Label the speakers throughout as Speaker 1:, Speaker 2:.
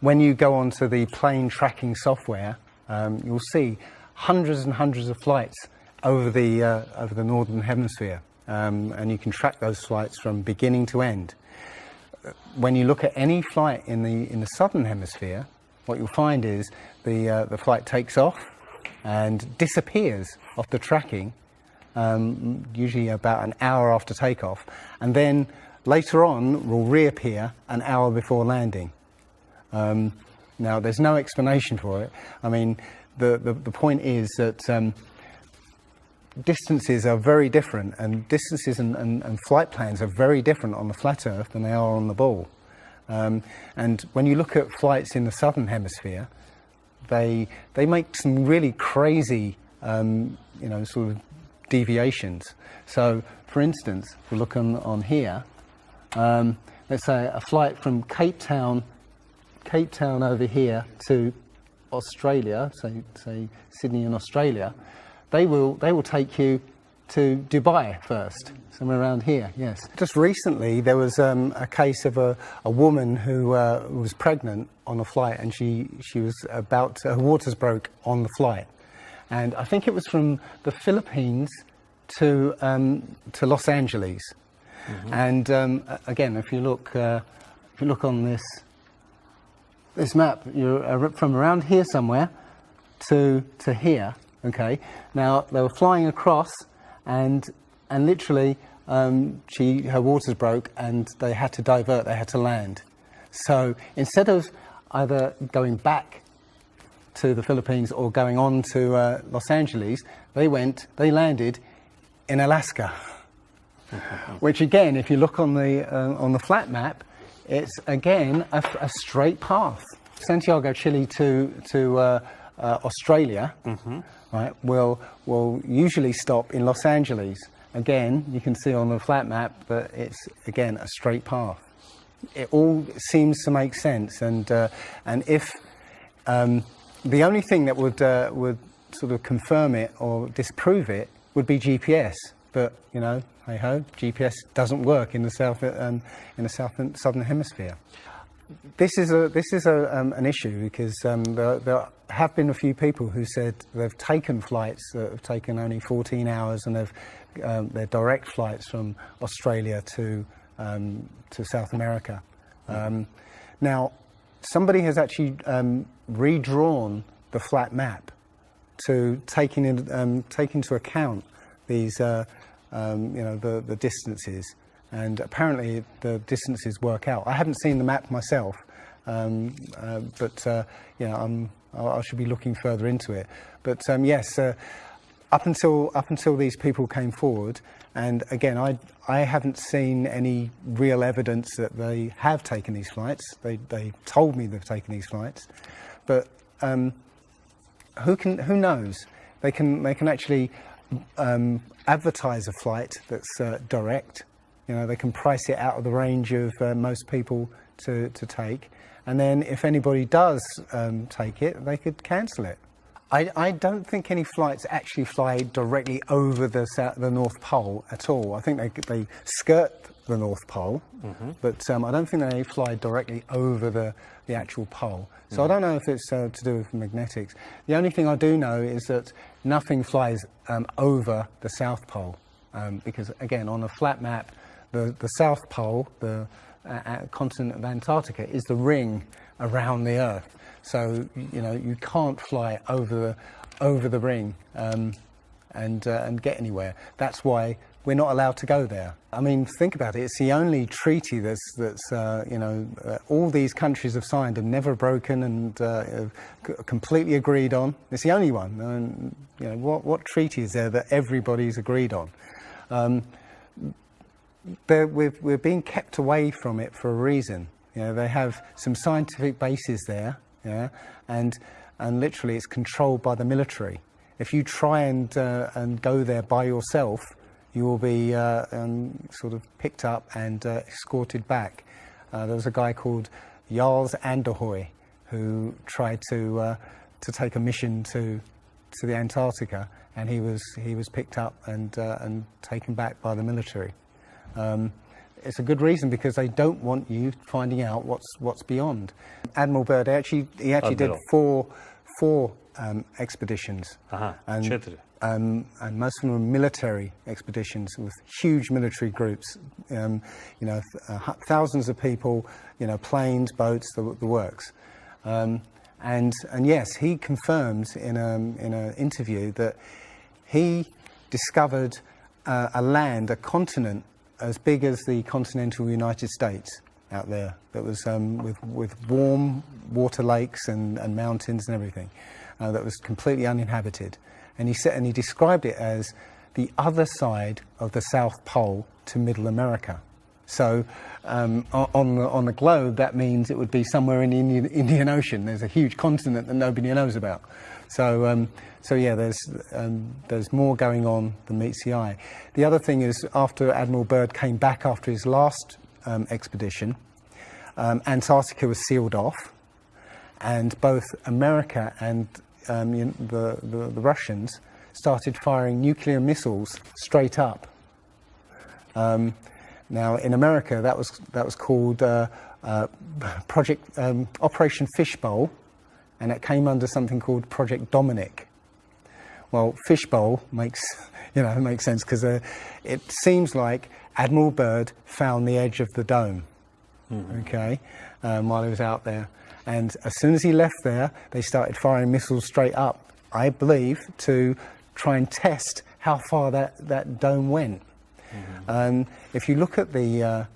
Speaker 1: when you go onto the plane tracking software, you'll see hundreds and hundreds of flights over the northern hemisphere, and you can track those flights from beginning to end. When you look at any flight in the southern hemisphere, what you'll find is the flight takes off and disappears off the tracking, usually about an hour after takeoff, and then later on will reappear an hour before landing. Now, there's no explanation for it. I mean, the point is that distances are very different, and distances and flight plans are very different on the flat Earth than they are on the ball. And when you look at flights in the southern hemisphere, they make some really crazy, sort of deviations. So, for instance, if we look on here, let's say a flight from Cape Town over here to Australia, say Sydney in Australia, they will take you to Dubai first, somewhere around here. Yes. Just recently, there was a case of a woman who was pregnant on a flight, and she was her waters broke on the flight, and I think it was from the Philippines to Los Angeles. Mm-hmm. And again, if you look on this map, you're from around here somewhere to here. Okay. Now they were flying across, and literally her waters broke, and they had to divert. They had to land. So instead of either going back to the Philippines or going on to Los Angeles, they landed in Alaska. Which again, if you look on the flat map, it's again a straight path. Santiago, Chile to Australia, mm-hmm. right? Will usually stop in Los Angeles. Again, you can see on the flat map that it's again a straight path. It all seems to make sense, and if the only thing that would sort of confirm it or disprove it would be GPS, but hey ho, GPS doesn't work in the southern hemisphere. This is an issue because there have been a few people who said they've taken flights that have taken only 14 hours, and they're direct flights from Australia to South America. Now, somebody has actually redrawn the flat map to take into account these the distances, and apparently the distances work out. I haven't seen the map myself, but I should be looking further into it. But yes, up until these people came forward, and again, I haven't seen any real evidence that they have taken these flights. They told me they've taken these flights, but who knows? They can actually advertise a flight that's direct. They can price it out of the range of most people to take, and then if anybody does take it, they could cancel it. I don't think any flights actually fly directly over the North Pole at all. I think they skirt the North Pole, mm-hmm. but I don't think they fly directly over the actual pole. So I don't know if it's to do with magnetics. The only thing I do know is that nothing flies over the South Pole, because again, on a flat map, the South Pole, the continent of Antarctica, is the ring around the Earth. So you can't fly over the ring and get anywhere. That's why we're not allowed to go there. I mean, think about it. It's the only treaty that's all these countries have signed and never broken and completely agreed on. It's the only one. And, what treaty is there that everybody's agreed on? We're being kept away from it for a reason. They have some scientific bases there, and literally it's controlled by the military. If you try and go there by yourself, you will be sort of picked up and escorted back. There was a guy called Jarls Anderhoy who tried to take a mission to the Antarctica, and he was picked up and taken back by the military. it's a good reason, because they don't want you finding out what's beyond. Admiral Byrd he actually did four expeditions, and most of them were military expeditions with huge military groups. Thousands of people, planes, boats, the works. And yes, he confirms in an interview that he discovered a continent as big as the continental United States out there, that was with warm water lakes and mountains and everything, that was completely uninhabited. And he described it as the other side of the South Pole to Middle America. So on the globe, that means it would be somewhere in the Indian Ocean. There's a huge continent that nobody knows about. So yeah, there's more going on than meets the eye. The other thing is, after Admiral Byrd came back after his last expedition, Antarctica was sealed off, and both America and the Russians started firing nuclear missiles straight up. Now, in America, that was called Operation Fishbowl, and it came under something called Project Dominic. Well, Fishbowl makes sense, because it seems like Admiral Byrd found the edge of the dome, okay, while he was out there. And as soon as he left there, they started firing missiles straight up, I believe, to try and test how far that dome went. If you look at the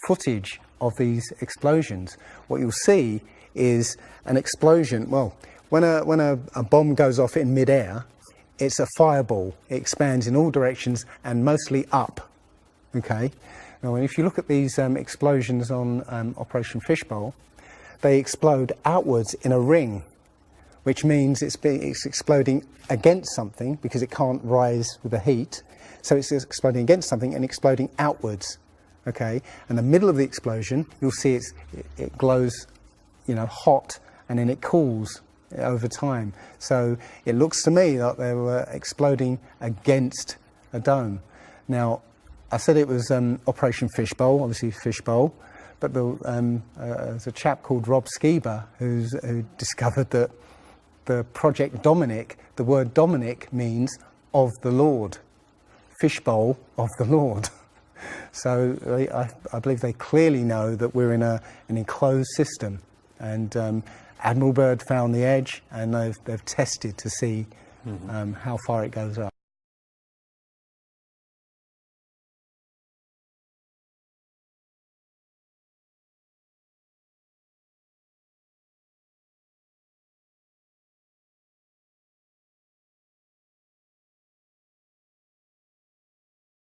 Speaker 1: footage of these explosions, what you'll see is an explosion. Well, when a bomb goes off in midair, it's a fireball. It expands in all directions and mostly up. Okay. Now, if you look at these explosions on Operation Fishbowl, they explode outwards in a ring, which means it's exploding against something, because it can't rise with the heat. So it's exploding against something and exploding outwards. Okay, and the middle of the explosion, you'll see it glows, hot, and then it cools over time. So it looks to me like they were exploding against a dome. Now, I said it was Operation Fishbowl, obviously Fishbowl, but there's a chap called Rob Skiba who discovered that the Project Dominic, the word Dominic means of the Lord, Fishbowl of the Lord. So I believe they clearly know that we're in an enclosed system, and Admiral Byrd found the edge, and they've tested to see how far it goes up.